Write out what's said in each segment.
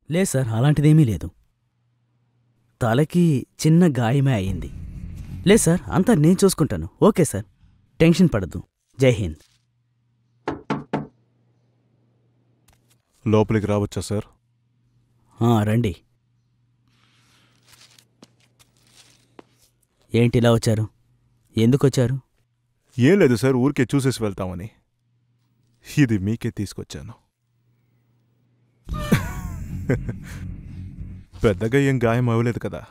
లేదు సార్, అలాంటిదేమీ లేదు. తలకి చిన్న గాయమే అయింది. లేదు సార్, అంతా నేను చూసుకుంటాను. ఓకే సార్, టెన్షన్ పడద్దు. జై హింద్. లోపలికి రావచ్చా సార్? రండి. ఏంటి ఇలా వచ్చారు? ఎందుకొచ్చారు? ఏం లేదు సార్, ఊరికే చూసేసి వెళ్తామని. ఇది మీకే తీసుకొచ్చాను. పెద్దగా ఏం గాయం అవ్వలేదు కదా.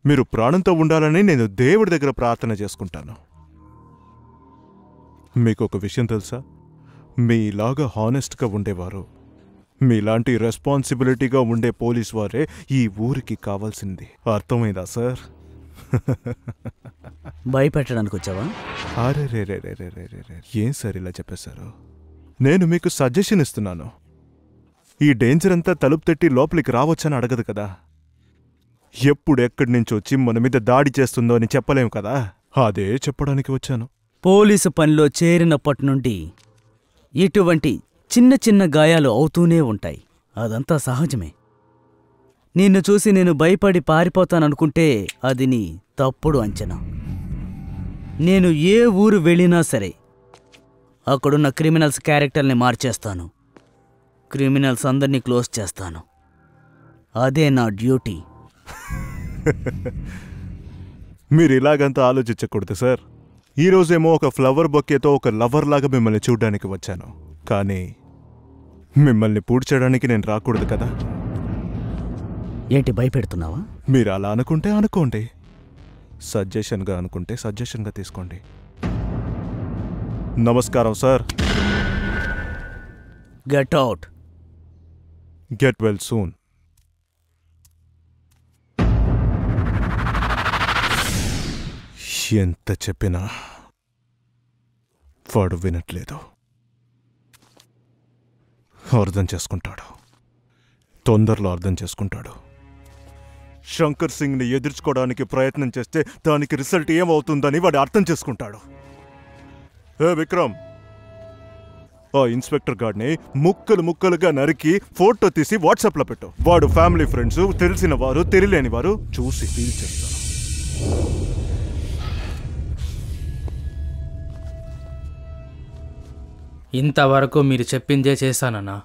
మీరు ప్రాణంతో ఉండాలని నేను దేవుడి దగ్గర ప్రార్థన చేసుకుంటాను. మీకు ఒక విషయం తెలుసా? మీలాగా హానెస్ట్గా ఉండేవారు, మీలాంటి రెస్పాన్సిబిలిటీగా ఉండే పోలీస్ వారే ఈ ఊరికి కావాల్సింది. అర్థమైందా సార్? భయపెట్టడానికి వచ్చావా? అరే రే రే రే రే రే రే, ఏం సార్ ఇలా చెప్పేశారు? నేను మీకు సజెషన్ ఇస్తున్నాను. ఈ డేంజర్ అంతా తలుపు తట్టి లోపలికి రావచ్చని అడగదు కదా. ఎప్పుడెక్కడి నుంచి వచ్చి మన మీద దాడి చేస్తుందో అని చెప్పలేం కదా. అదే చెప్పడానికి వచ్చాను. పోలీసు పనిలో చేరినప్పటి నుండి ఇటువంటి చిన్న చిన్న గాయాలు అవుతూనే ఉంటాయి. అదంతా సహజమే. నిన్ను చూసి నేను భయపడి పారిపోతాననుకుంటే అది నీ తప్పుడు అంచనా. నేను ఏ ఊరు వెళ్ళినా సరే అక్కడున్న క్రిమినల్స్ క్యారెక్టర్ని మార్చేస్తాను. క్రిమినల్స్ అందరినీ క్లోజ్ చేస్తాను. అదే నా డ్యూటీ. మీరు ఇలాగంతా ఆలోచించకూడదు సార్. ఈరోజేమో ఒక ఫ్లవర్ బొకేతో ఒక లవర్ లాగా మిమ్మల్ని చూడ్డానికి వచ్చాను. కానీ మిమ్మల్ని పూడ్చడానికి నేను రాకూడదు కదా. ఏంటి భయపెడుతున్నావా? మీరు అలా అనుకుంటే అనుకోండి, సజెషన్గా అనుకుంటే సజెషన్గా తీసుకోండి. నమస్కారం sir. Get out. Get well soon. ఎంత చెప్పినా వాడు వినట్లేదు. అర్థం చేసుకుంటాడు, తొందరలో అర్థం చేసుకుంటాడు. శంకర్ సింగ్ని ఎదుర్చుకోవడానికి ప్రయత్నం చేస్తే దానికి రిజల్ట్ ఏమవుతుందని వాడు అర్థం చేసుకుంటాడు. ఏ విక్రమ్, ఆ ఇన్స్పెక్టర్ గార్డ్ని ముక్కలు ముక్కలుగా నరికి ఫోటో తీసి వాట్సాప్లో పెట్టు. వాడు ఫ్యామిలీ ఫ్రెండ్స్, తెలిసిన వారు తెలియలేని వారు చూసి ఫీల్ చేస్తారు. ఇంతవరకు మీరు చెప్పిందే చేశానన్నా.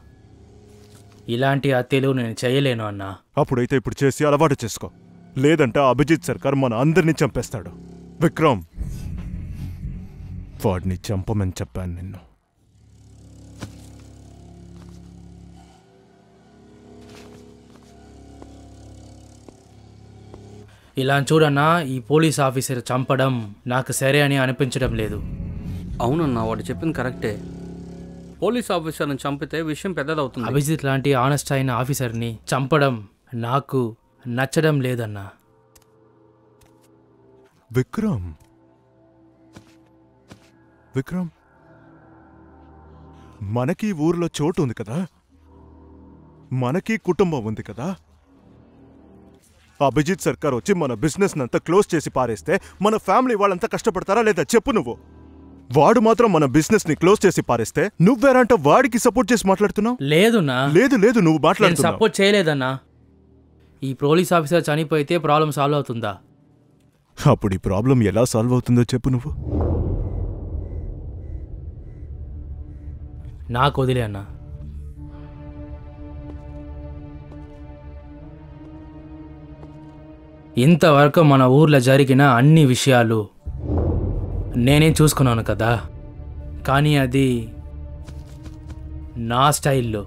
ఇలాంటి హత్యలు నేను చేయలేను అన్నా. అప్పుడైతే ఇప్పుడు చేసి అలవాటు చేసుకో, లేదంటే అభిజిత్ సర్కార్ మన అందరినీ చంపేస్తాడు. విక్రమ్, వాడిని చంపమని చెప్పాను నిన్ను. ఇలా చూడన్నా, ఈ పోలీస్ ఆఫీసర్ చంపడం నాకు సరే అని అనిపించడం లేదు. అవునన్నా, వాడు చెప్పింది కరెక్టే. పోలీస్ ఆఫీసర్ని చంపితే విషయం పెద్దదవుతుంది. అభిజిత్ లాంటి ఆనెస్ట్ అయిన ఆఫీసర్ని చంపడం నాకు నచ్చడం లేదన్నా. విక్రమ్, విక్రమ్, మనకి ఊర్లో చోటు ఉంది కదా, మనకి కుటుంబం ఉంది కదా. అభిజిత్ సర్కార్ వచ్చి మన బిజినెస్ నంతా క్లోజ్ చేసి పారేస్తే మన ఫ్యామిలీ వాళ్ళంతా కష్టపడతారా లేదా చెప్పు నువ్వు. వాడు మాత్రం మన బిజినెస్ ని క్లోజ్ చేసి పారేస్తే నువ్వేరంట వాడికి సపోర్ట్ చేసి మాట్లాడుతున్నావు? లేదున్నా, లేదు లేదు, నువ్వు మాట్లాడుతున్నావు. సపోర్ట్ చేయలేదన్నా. ఈ పోలీస్ ఆఫీసర్ చనిపోతే ప్రాబ్లం సాల్వ్ అవుతుందా? అప్పుడు ఈ ప్రాబ్లం ఎలా సాల్వ్ అవుతుందో చెప్పు నువ్వు. నాకు వదిలే అన్నా. ఇంతవరకు మన ఊర్లో జరిగిన అన్ని విషయాలు నేనే చూసుకున్నాను కదా, కానీ అది నా స్టైల్లో.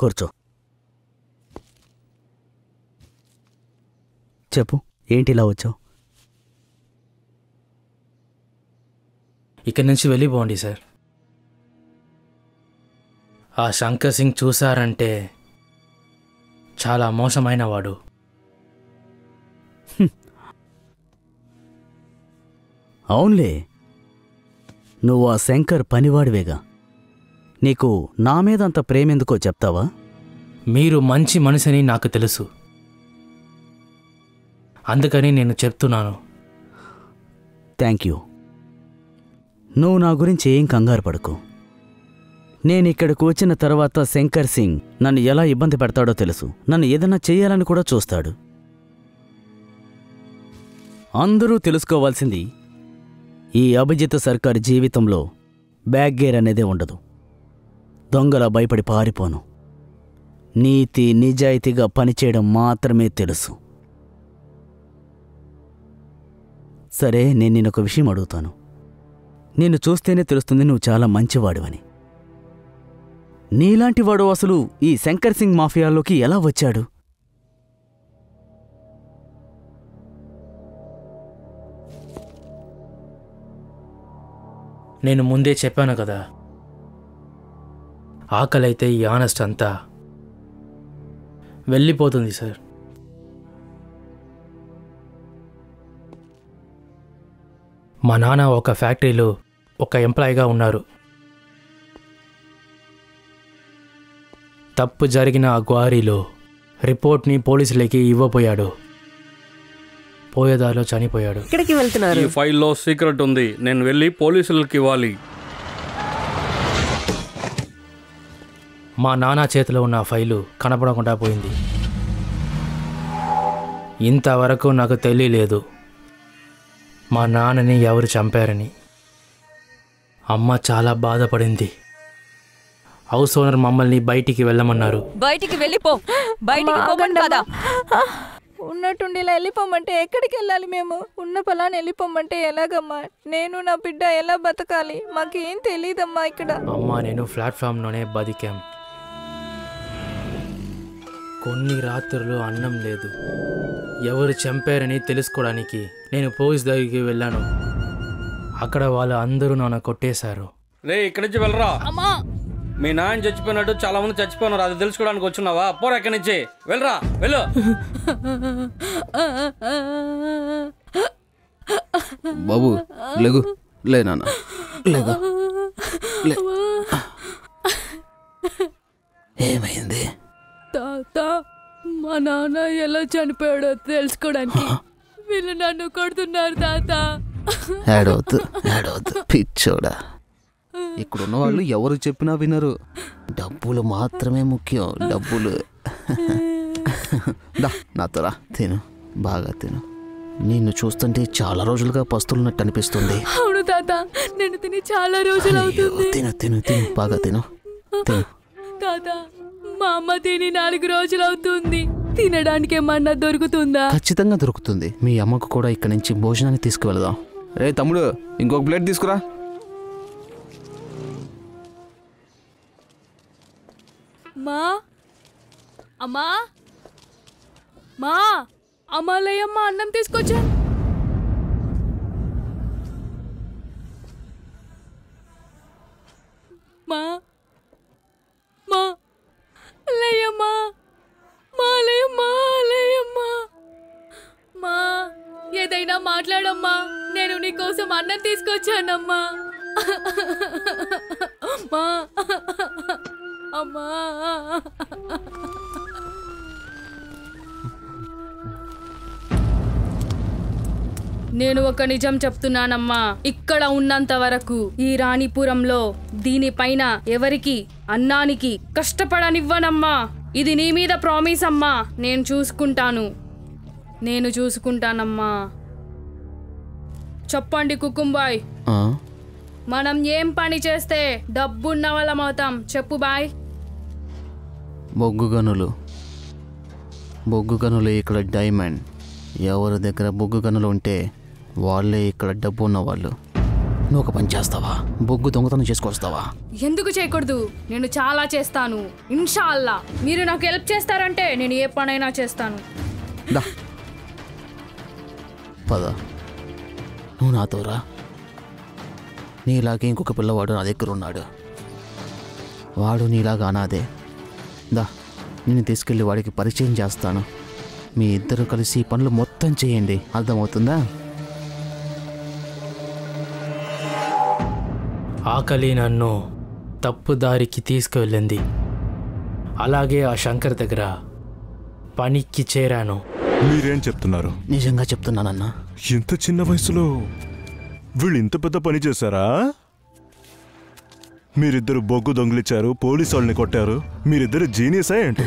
కూర్చో. చెప్పు, ఏంటి ఇలా వచ్చావు? ఇక్కడి నుంచి వెళ్ళిపోండి సార్. ఆ శంకర్ సింగ్ చూశారంటే చాలా మోసమైన వాడు. అవునులే, నువ్వు ఆ శంకర్ పనివాడివేగా. నీకు నా మీద అంత ప్రేమెందుకో చెప్తావా? మీరు మంచి మనిషిని నాకు తెలుసు. అందుకని నేను చెప్తున్నాను. Thank you. నువ్వు నా గురించి ఏం కంగారు పడకు. నేనిక్కడికి వచ్చిన తర్వాత శంకర్ సింగ్ నన్ను ఎలా ఇబ్బంది పెడతాడో తెలుసు. నన్ను ఏదైనా చెయ్యాలని కూడా చూస్తాడు. అందరూ తెలుసుకోవాల్సింది, ఈ అభిజిత్ సర్కార్ జీవితంలో బ్యాక్ గేర్ అనేదే ఉండదు. దొంగలా భయపడి పారిపోను. నీతి నిజాయితీగా పనిచేయడం మాత్రమే తెలుసు. సరే, నేను నిన్నొక విషయం అడుగుతాను. నిన్ను చూస్తేనే తెలుస్తుంది నువ్వు చాలా మంచివాడివని. నీలాంటి వాడు అసలు ఈ శంకర్ సింగ్ మాఫియాలోకి ఎలా వచ్చాడు? నేను ముందే చెప్పాను కదా, ఆకలైతే ఈ ఆనెస్ట్ అంతా వెళ్ళిపోతుంది సార్. మా నాన్న ఒక ఫ్యాక్టరీలో ఒక ఎంప్లాయీగా ఉన్నారు. తప్పు జరిగిన ఆ క్వారీలో రిపోర్ట్ని పోలీసులకి ఇవ్వబోయాడు. పోయేదారిలో చనిపోయాడు. ఎక్కడికి వెళ్తున్నారు? ఈ ఫైల్లో సీక్రెట్ ఉంది, నేను వెళ్ళి పోలీసులకి ఇవ్వాలి. మా నాన్న చేతిలో ఉన్న ఫైలు కనపడకుండా పోయింది. ఇంతవరకు నాకు తెలియలేదు మా నాన్నని ఎవరు చంపారని. అమ్మ చాలా బాధపడింది. హౌస్ ఓనర్ మమ్మల్ని బయటికి వెళ్ళమన్నారు. బయటికి వెళ్ళిపో. బయటికి పోమని కదా. ఉన్నట్టుండి ఇలా వెళ్ళిపోమంటే ఎక్కడికి వెళ్ళాలి? మేము ఉన్న పొలాన్ని వెళ్ళిపోమంటే ఎలాగమ్మా? నేను నా బిడ్డ ఎలా బతకాలి? మాకేం తెలీదమ్మా ఇక్కడ. అమ్మ నేను ప్లాట్ఫామ్లోనే బతికాం. కొన్ని రాత్రులు అన్నం లేదు. ఎవరు చంపారని తెలుసుకోవడానికి నేను పోలీస్ దగ్గరికి వెళ్ళాను. అక్కడ వాళ్ళు అందరూ నన్ను కొట్టేశారు. రే, ఇక్కడి నుంచి వెళ్ళరా. మీ నాయన చచ్చిపోయినట్టు చాలా మంది చచ్చిపోయినారు, అది తెలుసుకోవడానికి వచ్చున్నావా? పోరా ఎక్కడి నుంచి, వెళ్ళరా, వెళ్ళు. బాబు లేగు, లే నాన్న, లేగు. ఏమైంది? తాత, మా నాన్న ఎలా చనిపోయాడో తెలుసుకోవడానికి వీళ్ళు నన్ను కొడుతున్నారు తాత. ఏడవద్దు ఏడవద్దు పిచ్చోడా. ఇక్కడున్న వాళ్ళు ఎవరు చెప్పినా వినరు. డబ్బులు మాత్రమే ముఖ్యం, డబ్బులు. దా నాతో రా, తిను, బాగా తిను. నిన్ను చూస్తుంటే చాలా రోజులుగా పస్తులున్నట్టు అనిపిస్తుంది. అవును తాత, నేను తిని చాలా రోజులు అవుతుంది. తిను తిను తిను, బాగా తిను తిను. తాత, మా అమ్మ తిని 4 రోజులు అవుతుంది. తినడానికి ఏమన్నా దొరుకుతుందా? ఖచ్చితంగా దొరుకుతుంది. మీ అమ్మకు కూడా ఇక్కడి నుంచి భోజనాన్ని తీసుకువెళదాం. రే తమ్ముడు, ఇంకొక ప్లేట్ తీసుకురా. మా అమ్మా, మా అమ్మాలయ్యమ్మ అన్నం తీసుకొచ్చా. మా మా లేయమ్మా, మా లేయమ్మా, లేయమ్మా. మా ఏదైనా మాట్లాడమ్మా, నేను నీకోసం అన్నం తీసుకొచ్చానమ్మా. మా అమ్మా. నేను ఒక నిజం చెప్తున్నానమ్మా. ఇక్కడ ఉన్నంత వరకు ఈ రాణిపురంలో దీనిపైన ఎవరికి అన్నానికి కష్టపడనివ్వనమ్మా. ఇది నీ మీద ప్రామిస్ అమ్మా. నేను చూసుకుంటానమ్మా. చెప్పండి కుకుంబాయ్, మనం ఏం పని చేస్తే డబ్బున్న వాళ్ళమవుతాం? చెప్పు బాయ్. బొగ్గు గనులు ఇక్కడ డైమండ్. ఎవరి దగ్గర బొగ్గు గనులు ఉంటే వాళ్ళే ఇక్కడ డబ్బు ఉన్నవాళ్ళు. నువ్వు ఒక పని చేస్తావా? బొగ్గు దొంగతనం చేసుకొస్తావా? ఎందుకు చేయకూడదు? నేను చాలా చేస్తాను, ఇన్షాల్లా. మీరు నాకు హెల్ప్ చేస్తారంటే నేను ఏ పనైనా చేస్తాను. దా పద, నువ్వు నాతో రా. నీలాగే ఇంకొక పిల్లవాడు నా దగ్గర ఉన్నాడు. వాడు నీలాగా అనాదే. దా, నేను తీసుకెళ్ళి వాడికి పరిచయం చేస్తాను. మీ ఇద్దరు కలిసి పనులు మొత్తం చేయండి, అర్థమవుతుందా? ఆకలి నన్ను తప్పుదారికి తీసుకువెళ్ళింది. అలాగే ఆ శంకర్ దగ్గర పనికి చేరాను. మీరేం చెప్తున్నారు? నిజంగా చెప్తున్నానన్నా. ఇంత చిన్న వయసులో వీళ్ళు ఇంత పెద్ద పని చేశారా? మీరిద్దరు బొగ్గు దొంగిలిచ్చారు, పోలీసు వాళ్ళని కొట్టారు. మీరిద్దరు జీనియసా ఏంటి?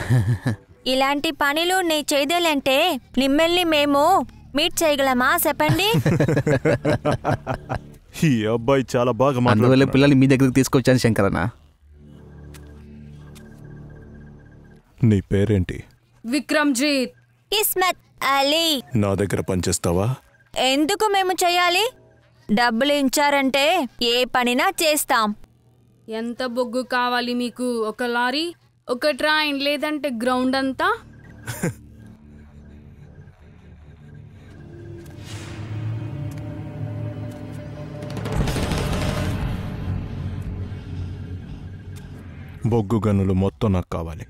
ఇలాంటి పనులు నీ చేయలేంటే మిమ్మల్ని మేము మీట్ చేయగలమా చెప్పండి? ఈ అబ్బాయి చాలా బాగా అందువల్ల మాట్లాడుతున్నాడు. పిల్లల్ని మీ దగ్గరికి తీసుకొచ్చాను శంకరన్న. నీ పేరేంటి? విక్రమ్జీత్. కిస్మత్ అలీ. నా దగ్గర పనిచేస్తావా? ఎందుకు మేము చేయాలి? డబ్బులు ఇచ్చారంటే ఏ పనినా చేస్తాం. ఎంత బొగ్గు కావాలి మీకు? ఒక లారీ, ఒక ట్రైన్, లేదంటే గ్రౌండ్ అంతా? బొగ్గు గనులు మొత్తం నాకు కావాలి.